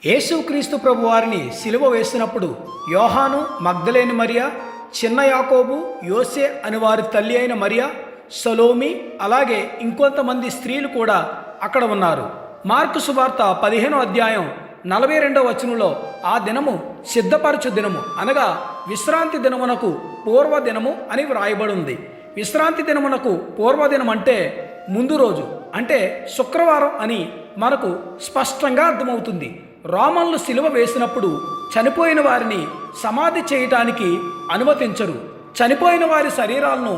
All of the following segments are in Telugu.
యేసుక్రీస్తు ప్రభువారిని సిలువ వేసినప్పుడు యోహాను, మగ్దలేని మరియా, చిన్న యాకోబు, యోసే అని వారి తల్లి అయిన మరియా, సలోమి, అలాగే ఇంకొంతమంది స్త్రీలు కూడా అక్కడ ఉన్నారు. మార్కు సువార్త 15వ అధ్యాయం 42వ వచనంలో ఆ దినము సిద్ధపరచు దినము అనగా విశ్రాంతి దినమునకు పూర్వదినము అని వ్రాయబడి ఉంది. విశ్రాంతి దినమునకు పూర్వదినం అంటే ముందు రోజు, అంటే శుక్రవారం అని మనకు స్పష్టంగా అర్థమవుతుంది. రోమన్లు సిలువ వేసినప్పుడు చనిపోయిన వారిని సమాధి చేయటానికి అనుమతించరు. చనిపోయిన వారి శరీరాలను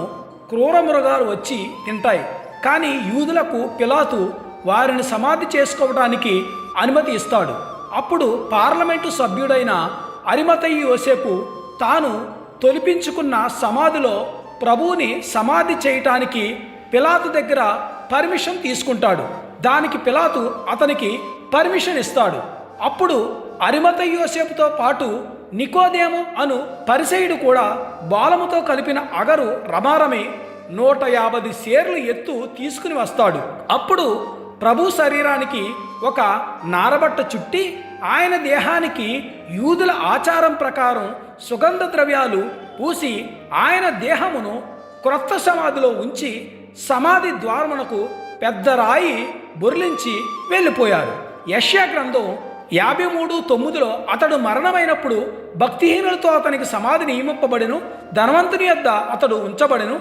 క్రూర మృగాలు వచ్చి తింటాయి. కానీ యూదులకు పిలాతు వారిని సమాధి చేసుకోవడానికి అనుమతి ఇస్తాడు. అప్పుడు పార్లమెంటు సభ్యుడైన అరిమతయి యోసేపు తాను తొలిపించుకున్న సమాధిలో ప్రభువుని సమాధి చేయటానికి పిలాతు దగ్గర పర్మిషన్ తీసుకుంటాడు. దానికి పిలాతు అతనికి పర్మిషన్ ఇస్తాడు. అప్పుడు అరిమతయి యోసేపుతో పాటు నికోదేము అను పరిసయుడు కూడా బాలముతో కలిపిన అగరు రమారమి 150 సేర్లు ఎత్తు తీసుకుని వస్తాడు. అప్పుడు ప్రభు శరీరానికి ఒక నారబట్ట చుట్టి ఆయన దేహానికి యూదుల ఆచారం ప్రకారం సుగంధ ద్రవ్యాలు పూసి ఆయన దేహమును క్రొత్త సమాధిలో ఉంచి సమాధి ద్వారమునకు పెద్ద రాయి బొర్లించి వెళ్ళిపోయారు. యెషయా గ్రంథం 53:9లో అతడు మరణమైనప్పుడు భక్తిహీనులతో అతనికి సమాధి నియమింపబడెను, ధనవంతుని యొద్ద అతడు ఉంచబడెను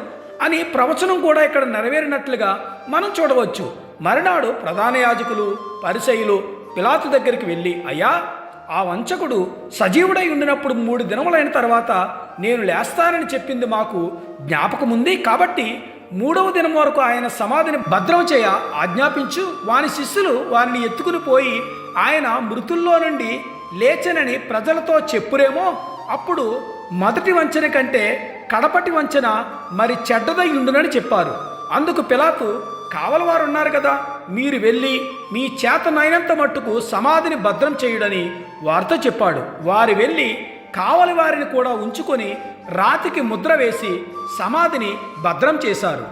అని ప్రవచనం కూడా ఇక్కడ నెరవేరినట్లుగా మనం చూడవచ్చు. మరునాడు ప్రధాన యాజకులు, పరిసయ్యులు పిలాతు దగ్గరికి వెళ్ళి, అయ్యా, ఆ వంచకుడు సజీవుడై ఉండినప్పుడు 3 దినములైన తర్వాత నేను లేస్తానని చెప్పింది మాకు జ్ఞాపకముంది. కాబట్టి 3వ దినం వరకు ఆయన సమాధిని భద్రం చేయ ఆజ్ఞాపించు. వాని శిష్యులు వారిని ఎత్తుకుని పోయి ఆయన మృతుల్లో నుండి లేచనని ప్రజలతో చెప్పురేమో. అప్పుడు మొదటి వంచన కంటే కడపటి వంచన మరి చెడ్డదై ఉండునని చెప్పారు. అందుకు పిలాతు, కావలవారు ఉన్నారు కదా, మీరు వెళ్ళి మీ చేతనైనంత మట్టుకు సమాధిని భద్రం చేయుడని వారితో చెప్పాడు. వారు వెళ్ళి కావలి వారిని కూడా ఉంచుకొని రాతికి ముద్ర వేసి సమాధిని భద్రం చేశారు.